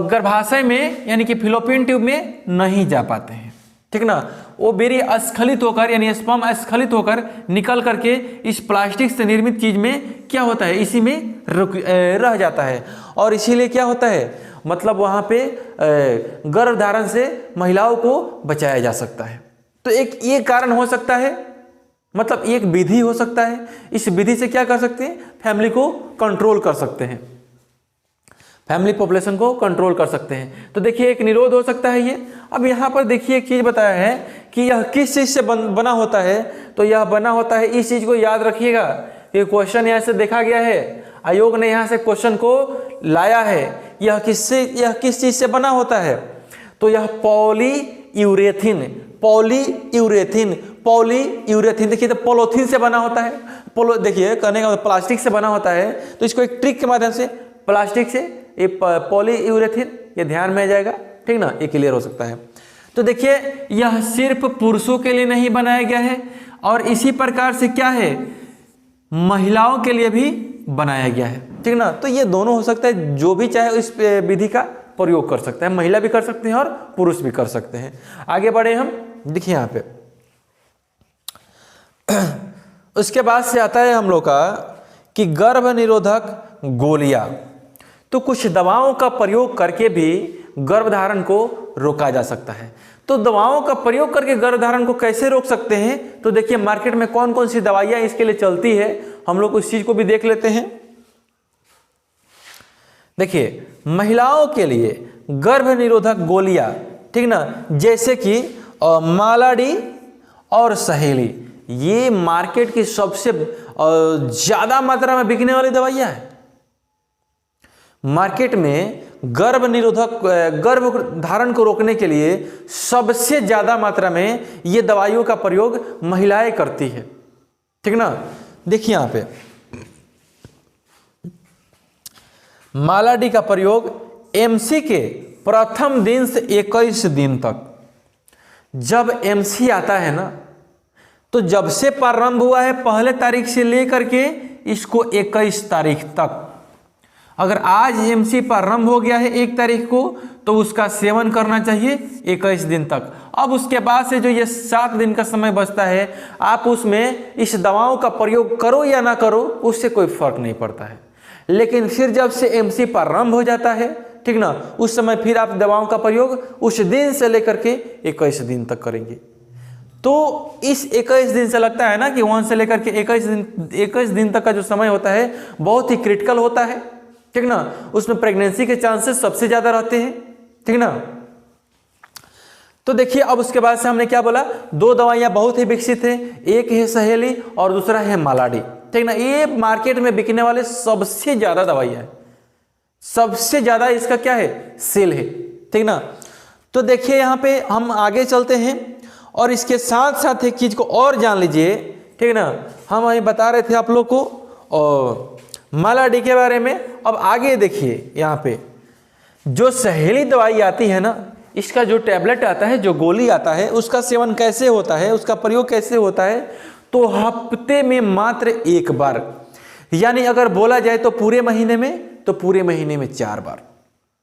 गर्भाशय में यानी कि फिलोपियन ट्यूब में नहीं जा पाते हैं, ठीक ना। वो वीर्य स्खलित होकर यानी स्पर्म स्खलित होकर निकल करके इस प्लास्टिक से निर्मित चीज में क्या होता है, इसी में रह जाता है। और इसीलिए क्या होता है, मतलब वहां पे गर्भधारण से महिलाओं को बचाया जा सकता है। तो एक ये कारण हो सकता है, मतलब एक विधि हो सकता है। इस विधि से क्या कर सकते हैं, फैमिली को कंट्रोल कर सकते हैं, फैमिली पॉपुलेशन को कंट्रोल कर सकते हैं। तो देखिए एक निरोध हो सकता है ये। अब यहाँ पर देखिए एक चीज बताया है कि यह किस चीज से बना होता है, तो यह बना होता है, इस चीज को याद रखिएगा। ये क्वेश्चन यहाँ से देखा गया है, आयोग ने यहाँ से क्वेश्चन को लाया है। यह किस चीज से बना होता है, तो यह पॉलीयूरेथिन देखिए, तो पॉलीथीन से बना होता है। देखिए कहने का प्लास्टिक से बना होता है, तो इसको एक ट्रिक के माध्यम से प्लास्टिक से ये पॉलीयूरेथिन, ये ध्यान में आ जाएगा, ठीक ना, ये क्लियर हो सकता है। तो देखिए यह सिर्फ पुरुषों के लिए नहीं बनाया गया है, और इसी प्रकार से क्या है, महिलाओं के लिए भी बनाया गया है, ठीक ना। तो ये दोनों हो सकता है, जो भी चाहे इस विधि का प्रयोग कर सकता है, महिला भी कर सकते हैं और पुरुष भी कर सकते हैं। आगे बढ़े हम, देखिए यहाँ पे उसके बाद से आता है हम लोग का कि गर्भ निरोधक गोलियां। तो कुछ दवाओं का प्रयोग करके भी गर्भधारण को रोका जा सकता है। तो दवाओं का प्रयोग करके गर्भधारण को कैसे रोक सकते हैं, तो देखिए मार्केट में कौन कौन सी दवाइयां इसके लिए चलती है, हम लोग उस चीज को भी देख लेते हैं। देखिए महिलाओं के लिए गर्भ निरोधक गोलियां, ठीक ना, जैसे कि मालाडी और सहेली, ये मार्केट की सबसे ज्यादा मात्रा में बिकने वाली दवाइयां हैं। मार्केट में गर्भ धारण को रोकने के लिए सबसे ज्यादा मात्रा में ये दवाइयों का प्रयोग महिलाएं करती है, ठीक ना। देखिए यहां पे मालाडी का प्रयोग एमसी के प्रथम दिन से 21 दिन तक, जब एमसी आता है ना, तो जब से प्रारंभ हुआ है पहले तारीख से लेकर के इसको 21 तारीख तक, अगर आज एमसी प्रारंभ हो गया है 1 तारीख को, तो उसका सेवन करना चाहिए 21 दिन तक। अब उसके बाद से जो ये 7 दिन का समय बचता है, आप उसमें इस दवाओं का प्रयोग करो या ना करो, उससे कोई फर्क नहीं पड़ता है। लेकिन फिर जब से एमसी प्रारंभ हो जाता है, ठीक ना, उस समय फिर आप दवाओं का प्रयोग उस दिन से लेकर के 21 दिन तक करेंगे। तो इस 21 दिन से लगता है ना कि 1 से लेकर के 21 दिन तक का जो समय होता है बहुत ही क्रिटिकल होता है, ठीक ना। उसमें प्रेगनेंसी के चांसेस सबसे ज्यादा रहते हैं, ठीक ना। तो देखिए अब उसके बाद से हमने क्या बोला, 2 दवाइयां बहुत ही विकसित है, एक है सहेली और दूसरा है मालाडी, ठीक ना। ये मार्केट में बिकने वाले सबसे ज्यादा दवाइयां है, सबसे ज्यादा इसका क्या है, सेल है, ठीक ना। तो देखिए यहां पे हम आगे चलते हैं और इसके साथ साथ एक चीज को और जान लीजिए, ठीक ना। हम अभी बता रहे थे आप लोग को और मालाडी के बारे में। अब आगे देखिए यहाँ पे जो सहेली दवाई आती है ना, इसका जो टैबलेट आता है, जो गोली आता है, उसका सेवन कैसे होता है, उसका प्रयोग कैसे होता है, तो हफ्ते में मात्र 1 बार, यानी अगर बोला जाए तो पूरे महीने में, तो पूरे महीने में 4 बार,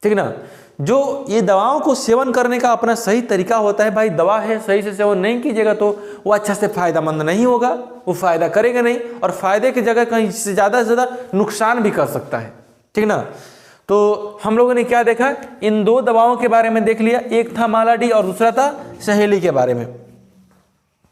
ठीक ना। जो ये दवाओं को सेवन करने का अपना सही तरीका होता है, भाई दवा है, सही से सेवन नहीं कीजिएगा तो वो अच्छा से फायदेमंद नहीं होगा, वो फायदा करेगा नहीं, और फायदे की जगह कहीं से ज्यादा नुकसान भी कर सकता है, ठीक ना। तो हम लोगों ने क्या देखा, इन 2 दवाओं के बारे में देख लिया, एक था मालाडी और दूसरा था सहेली के बारे में,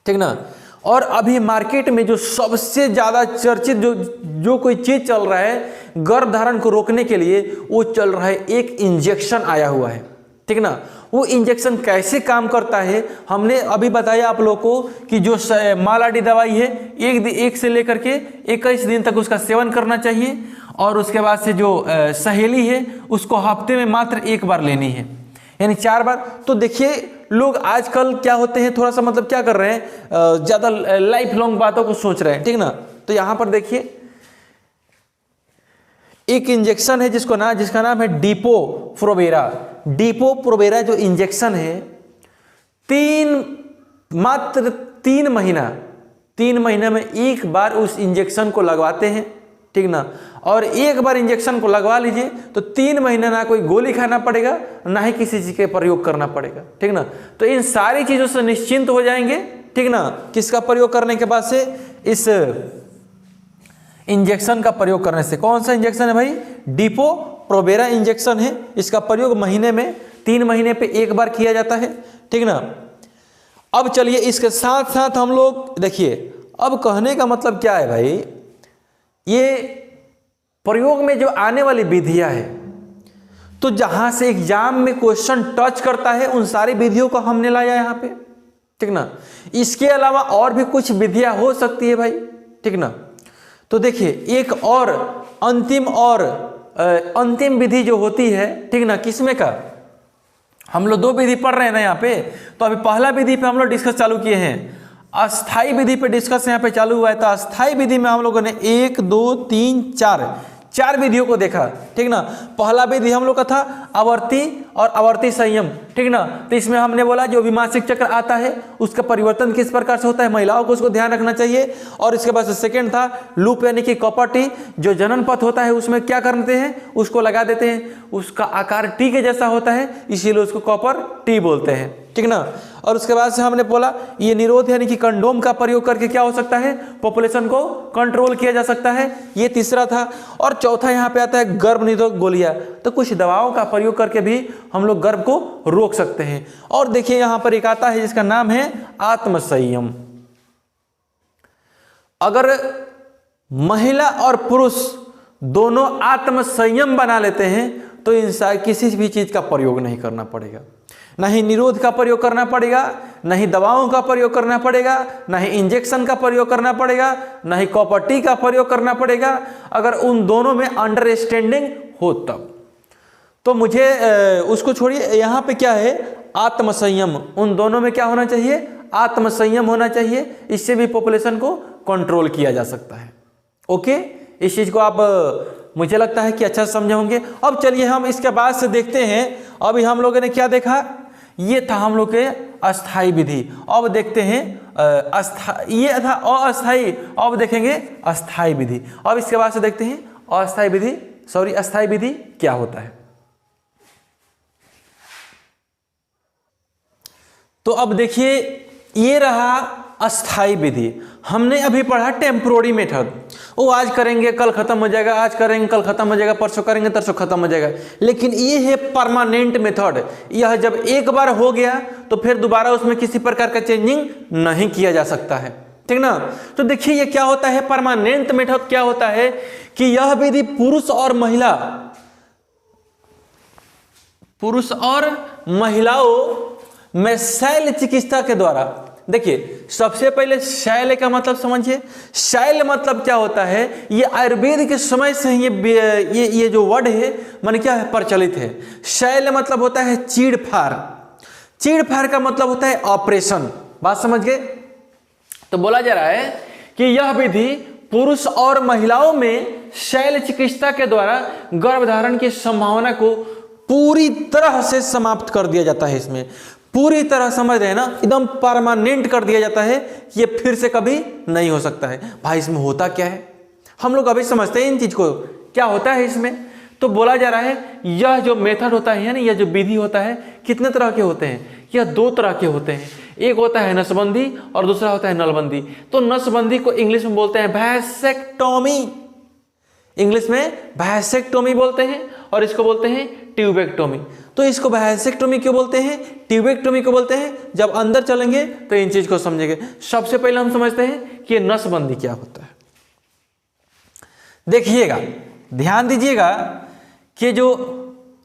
ठीक ना। और अभी मार्केट में जो सबसे ज्यादा चर्चित जो कोई चीज चल रहा है गर्भधारण को रोकने के लिए, वो चल रहा है एक इंजेक्शन आया हुआ है, ठीक ना। वो इंजेक्शन कैसे काम करता है हमने अभी बताया आप लोग को कि जो मालाडी दवाई है 1 से लेकर के 21 दिन तक उसका सेवन करना चाहिए, और उसके बाद से जो सहेली है उसको हफ्ते में मात्र 1 बार लेनी है, यानी 4 बार। तो देखिए लोग आजकल क्या होते हैं, थोड़ा सा मतलब क्या कर रहे हैं, ज्यादा लाइफ लॉन्ग बातों को सोच रहे हैं, ठीक ना। तो यहाँ पर देखिए एक इंजेक्शन है जिसका नाम है डिपो-प्रोवेरा। डिपो-प्रोवेरा जो इंजेक्शन है मात्र 3 महीना में एक बार उस इंजेक्शन को लगवाते हैं, ठीक ना। और एक बार इंजेक्शन को लगवा लीजिए तो 3 महीना ना कोई गोली खाना पड़ेगा, ना ही किसी चीज का प्रयोग करना पड़ेगा, ठीक ना। तो इन सारी चीजों से निश्चिंत हो जाएंगे, ठीक ना। किसका प्रयोग करने के बाद से? इस इंजेक्शन का प्रयोग करने से। कौन सा इंजेक्शन है भाई? डिपो-प्रोवेरा इंजेक्शन है। इसका प्रयोग महीने में 3 महीने पे एक बार किया जाता है, ठीक ना। अब चलिए इसके साथ साथ हम लोग देखिए, अब कहने का मतलब क्या है भाई, ये प्रयोग में जो आने वाली विधियां है, तो जहां से एग्जाम में क्वेश्चन टच करता है उन सारी विधियों को हमने लाया यहां पे, ठीक ना। इसके अलावा और भी कुछ विधियां हो सकती है भाई, ठीक ना। तो देखिए एक और अंतिम विधि जो होती है, ठीक ना, किसमें का हम लोग 2 विधि पढ़ रहे हैं ना यहाँ पे। तो अभी पहला विधि पे हम लोग डिस्कस चालू किए हैं, अस्थाई विधि पे डिस्कस यहाँ पे चालू हुआ है। तो अस्थाई विधि में हम लोगों ने 1 2 3 4 विधियों को देखा, ठीक ना। पहला विधि हम लोग का था आवर्ती और आवर्ती संयम, ठीक ना। तो इसमें हमने बोला जो भी मासिक चक्र आता है उसका परिवर्तन किस प्रकार से होता है, महिलाओं को उसको ध्यान रखना चाहिए। और इसके बाद सेकंड था लूप यानी कि कॉपर टी, जो जनन पथ होता है उसमें क्या करते हैं, उसको लगा देते हैं, उसका आकार टी के जैसा होता है इसीलिए उसको कॉपर टी बोलते हैं, ठीक ना। और उसके बाद से हमने बोला ये निरोध यानी कि कंडोम का प्रयोग करके क्या हो सकता है, पॉपुलेशन को कंट्रोल किया जा सकता है, ये तीसरा था। और चौथा यहाँ पे आता है गर्भ निरोधक गोलियां, तो कुछ दवाओं का प्रयोग करके भी हम लोग गर्भ को रोक सकते हैं। और देखिए यहाँ पर एक आता है जिसका नाम है आत्मसंयम। अगर महिला और पुरुष दोनों आत्मसंयम बना लेते हैं तो इंसान किसी भी चीज का प्रयोग नहीं करना पड़ेगा, ना ही निरोध का प्रयोग करना पड़ेगा, ना ही दवाओं का प्रयोग करना पड़ेगा, ना ही इंजेक्शन का प्रयोग करना पड़ेगा, ना ही कॉपर टी का प्रयोग करना पड़ेगा। अगर उन दोनों में अंडरस्टैंडिंग हो तब तो मुझे उसको छोड़िए, यहाँ पे क्या है आत्मसंयम, उन दोनों में क्या होना चाहिए, आत्मसंयम होना चाहिए। इससे भी पॉपुलेशन को कंट्रोल किया जा सकता है। ओके, इस चीज को आप मुझे लगता है कि अच्छा समझे होंगे। अब चलिए हम इसके बाद से देखते हैं, अभी हम लोगों ने क्या देखा, ये था हम लोग के अस्थाई विधि। अब देखते हैं ये था अस्थाई, अब देखेंगे अस्थाई विधि। अब इसके बाद से देखते हैं अस्थाई विधि क्या होता है। तो अब देखिए ये रहा अस्थाई विधि। हमने अभी पढ़ा टेम्पोररी मेथड, वो आज करेंगे कल खत्म हो जाएगा, आज करेंगे कल खत्म हो जाएगा, परसों करेंगे तरसों खत्म हो जाएगा। लेकिन ये है परमानेंट मेथड, यह जब एक बार हो गया तो फिर दोबारा उसमें किसी प्रकार का चेंजिंग नहीं किया जा सकता है, ठीक ना। तो देखिए ये क्या होता है, परमानेंट मेथड क्या होता है कि यह विधि पुरुष और महिलाओं में शैल चिकित्सा के द्वारा, देखिए सबसे पहले शैल का मतलब समझिए। शैल मतलब क्या होता है, ये आयुर्वेद के समय से ये जो वर्ड है माने क्या है, प्रचलित है। शैल मतलब होता है चीड़-फाड़, चीड़-फाड़ का मतलब होता है ऑपरेशन। बात समझ गए। तो बोला जा रहा है कि यह विधि पुरुष और महिलाओं में शैल चिकित्सा के द्वारा गर्भधारण की संभावना को पूरी तरह से समाप्त कर दिया जाता है। इसमें पूरी तरह समझ रहे हैं ना, एकदम परमानेंट कर दिया जाता है कि ये फिर से कभी नहीं हो सकता है। भाई इसमें होता क्या है, हम लोग अभी समझते हैं इन चीज को, क्या होता है इसमें। तो बोला जा रहा है यह जो मेथड होता है यानी यह जो विधि होता है कितने तरह के होते हैं, यह 2 तरह के होते हैं। एक होता है नसबंदी और दूसरा होता है नलबंदी। तो नसबंदी को इंग्लिश में बोलते हैं वैसेक्टोमी, इंग्लिश में वैसेक्टोमी बोलते हैं, और इसको बोलते हैं ट्यूबेक्टोमी। तो इसको वैसेक्टोमी क्यों बोलते हैं, ट्यूबेक्टोमी क्यों बोलते हैं, जब अंदर चलेंगे तो इन चीज को समझेंगे। सबसे पहले हम समझते हैं कि नसबंदी क्या होता है। देखिएगा, ध्यान दीजिएगा कि जो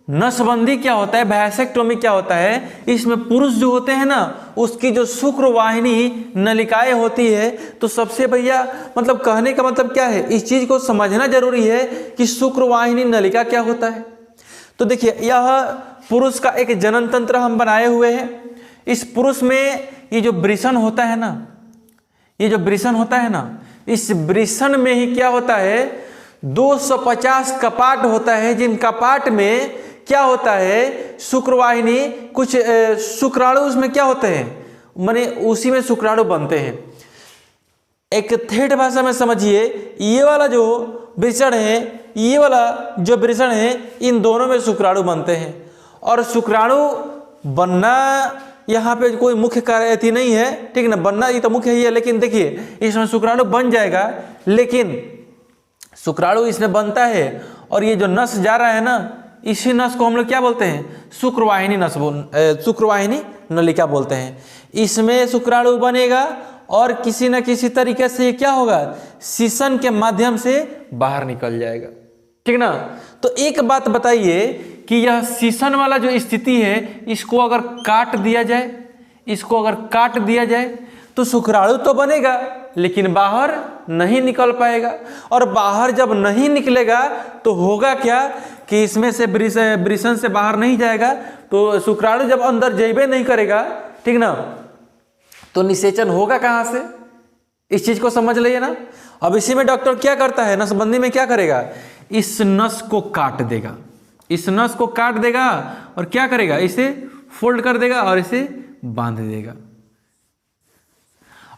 नसबंदी क्या होता है, वैसेक्टोमी क्या होता है, इसमें पुरुष जो होते हैं ना उसकी जो शुक्रवाहिनी नलिकाएं होती है, तो सबसे भैया मतलब कहने का मतलब क्या है, इस चीज को समझना जरूरी है कि शुक्रवाहिनी नलिका क्या होता है। तो देखिए यह पुरुष का एक जनन तंत्र हम बनाए हुए हैं। इस पुरुष में ये जो वृषण होता है ना, इस वृषण में ही क्या होता है, 250 कपाट होता है, जिन कपाट में क्या होता है, शुक्रवाहिनी, कुछ शुक्राणु उसमें क्या होते हैं, माने उसी में शुक्राणु बनते हैं। एक ठेठ भाषा में समझिए, ये वाला जो वृषण है, ये वाला जो वृषण है, इन दोनों में शुक्राणु बनते हैं। और शुक्राणु बनना यहाँ पे कोई मुख्य कार्य थी नहीं है, ठीक ना, बनना ये तो मुख्य ही है, लेकिन देखिए इसमें शुक्राणु बन जाएगा, लेकिन शुक्राणु इसमें बनता है और ये जो नस जा रहा है ना, इसी नस को हम लोग क्या बोलते हैं, शुक्रवाहिनी नस, शुक्रवाहिनी नलिका बोलते हैं। इसमें शुक्राणु बनेगा और किसी न किसी तरीके से ये क्या होगा, शीशन के माध्यम से बाहर निकल जाएगा, ठीक ना। तो एक बात बताइए कि यह शीशन वाला जो स्थिति है, इसको अगर काट दिया जाए, इसको अगर काट दिया जाए तो शुक्राणु तो बनेगा लेकिन बाहर नहीं निकल पाएगा। और बाहर जब नहीं निकलेगा तो होगा क्या कि इसमें से वृषण से बाहर नहीं जाएगा, तो शुक्राणु जब अंदर जैबे नहीं करेगा, ठीक ना, तो निषेचन होगा कहाँ से, इस चीज को समझ लीजिए ना। अब इसी में डॉक्टर क्या करता है, नसबंदी में क्या करेगा, इस नस को काट देगा, इस नस को काट देगा और क्या करेगा, इसे फोल्ड कर देगा और इसे बांध देगा।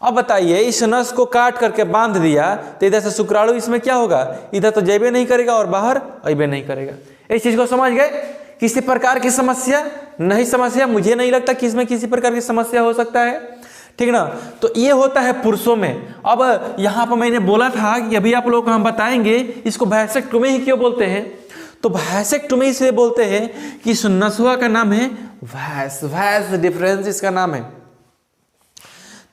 अब बताइए, इस नस को काट करके बांध दिया तो इधर से शुक्राणु इसमें क्या होगा, इधर तो जैबे नहीं करेगा और बाहर अइबे नहीं करेगा। इस चीज को समझ गए। किसी प्रकार की समस्या नहीं, समस्या मुझे नहीं लगता कि इसमें किसी प्रकार की समस्या हो सकता है, ठीक ना। तो ये होता है पुरुषों में। अब यहाँ पर मैंने बोला था कि अभी आप लोग को हम बताएंगे इसको वैसेक्टोमी ही क्यों बोलते हैं। तो वैसेक्टोमी इसलिए बोलते हैं कि इस नसवा का नाम है वैस डिफरेंस इसका नाम है,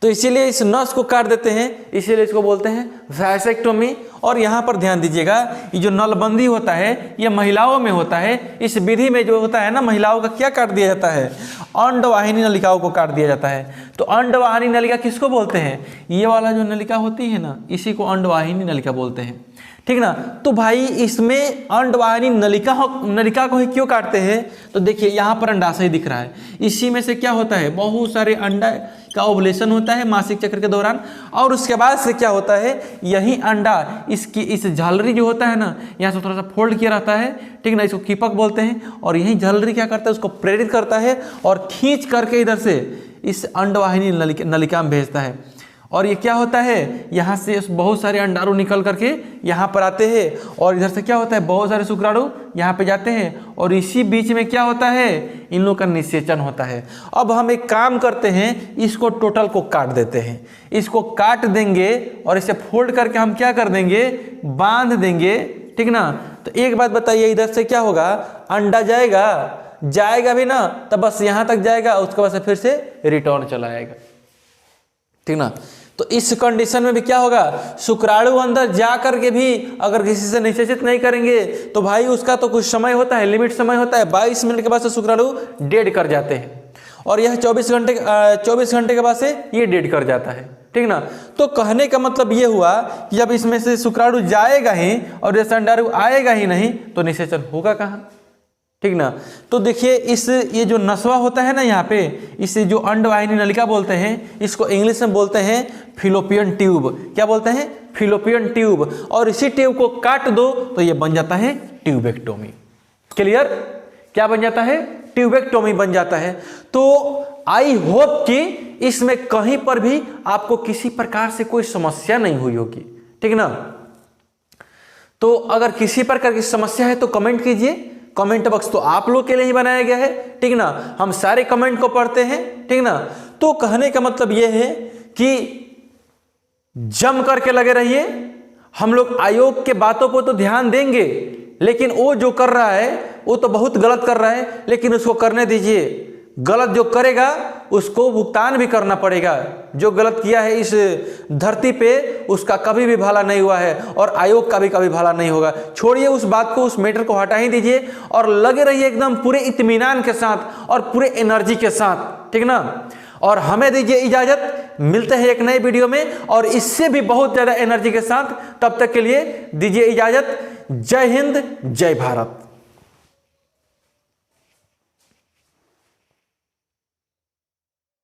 तो इसीलिए इस नस को काट देते हैं, इसीलिए इसको बोलते हैं वैसेक्टोमी। और यहाँ पर ध्यान दीजिएगा, ये जो नलबंदी होता है ये महिलाओं में होता है। इस विधि में जो होता है ना, महिलाओं का क्या काट दिया जाता है, अंडवाहिनी नलिकाओं को काट दिया जाता है। तो अंडवाहिनी नलिका किसको बोलते हैं, ये वाला जो नलिका होती है ना, इसी को अंडवाहिनी नलिका बोलते हैं, ठीक ना। तो भाई इसमें अंडवाहिनी नलिका को ही क्यों काटते हैं, तो देखिए यहाँ पर अंडाशय दिख रहा है, इसी में से क्या होता है, बहुत सारे अंडा का ओवुलेशन होता है मासिक चक्र के दौरान। और उसके बाद से क्या होता है, यही अंडा इसकी इस झालरी जो होता है ना, यहाँ से थोड़ा सा फोल्ड किया रहता है, ठीक ना, इसको कीपक बोलते हैं। और यही झालरी क्या करता है, उसको प्रेरित करता है और खींच करके इधर से इस अंडवाहिनी नलिका में भेजता है। और ये क्या होता है, यहाँ से बहुत सारे अंडाणु निकल करके यहाँ पर आते हैं और इधर से क्या होता है, बहुत सारे शुक्राणु यहाँ पे जाते हैं और इसी बीच में क्या होता है, इन लोगों का निषेचन होता है। अब हम एक काम करते हैं, इसको टोटल को काट देते हैं, इसको काट देंगे और इसे फोल्ड करके हम क्या कर देंगे, बांध देंगे, ठीक ना। तो एक बात बताइए, इधर से क्या होगा, अंडा जाएगा भी ना, तब बस यहाँ तक जाएगा, उसके बाद से फिर से रिटर्न चला आएगा, ठीक ना। तो इस कंडीशन में भी क्या होगा, शुक्राणु अंदर जा करके भी अगर किसी से निषेचित नहीं करेंगे तो भाई उसका तो कुछ समय होता है, लिमिट समय होता है, 22 मिनट के बाद से शुक्राणु डेड कर जाते हैं और यह 24 घंटे के बाद से ये डेड कर जाता है, ठीक ना। तो कहने का मतलब ये हुआ कि जब इसमें से शुक्राणु जाएगा ही और जैसे अंडाणु आएगा ही नहीं तो निषेचन होगा कहाँ, ठीक ना। तो देखिए ये जो नसवा होता है ना, यहाँ पे इसे जो अंडवाहिनी नलिका बोलते हैं, इसको इंग्लिश में बोलते हैं फिलोपियन ट्यूब। क्या बोलते हैं, फिलोपियन ट्यूब। और इसी ट्यूब को काट दो तो ये बन जाता है ट्यूबेक्टोमी। क्लियर, क्या बन जाता है, ट्यूबेक्टोमी बन जाता है। तो आई होप कि इसमें कहीं पर भी आपको किसी प्रकार से कोई समस्या नहीं हुई होगी, ठीक ना। तो अगर किसी प्रकार की समस्या है तो कमेंट कीजिए। कमेंट बॉक्स तो आप लोग के लिए ही बनाया गया है, ठीक ना, हम सारे कमेंट को पढ़ते हैं, ठीक ना। तो कहने का मतलब यह है कि जम करके लगे रहिए, हम लोग आयोग के बातों पर तो ध्यान देंगे, लेकिन वो जो कर रहा है वो तो बहुत गलत कर रहा है, लेकिन उसको करने दीजिए। गलत जो करेगा उसको भुगतान भी करना पड़ेगा। जो गलत किया है इस धरती पे उसका कभी भी भला नहीं हुआ है और आयोग का भी कभी भला नहीं होगा। छोड़िए उस बात को, उस मैटर को हटा ही दीजिए और लगे रहिए एकदम पूरे इत्मीनान के साथ और पूरे एनर्जी के साथ, ठीक ना। और हमें दीजिए इजाजत, मिलते हैं एक नए वीडियो में और इससे भी बहुत ज्यादा एनर्जी के साथ। तब तक के लिए दीजिए इजाजत। जय हिंद, जय भारत।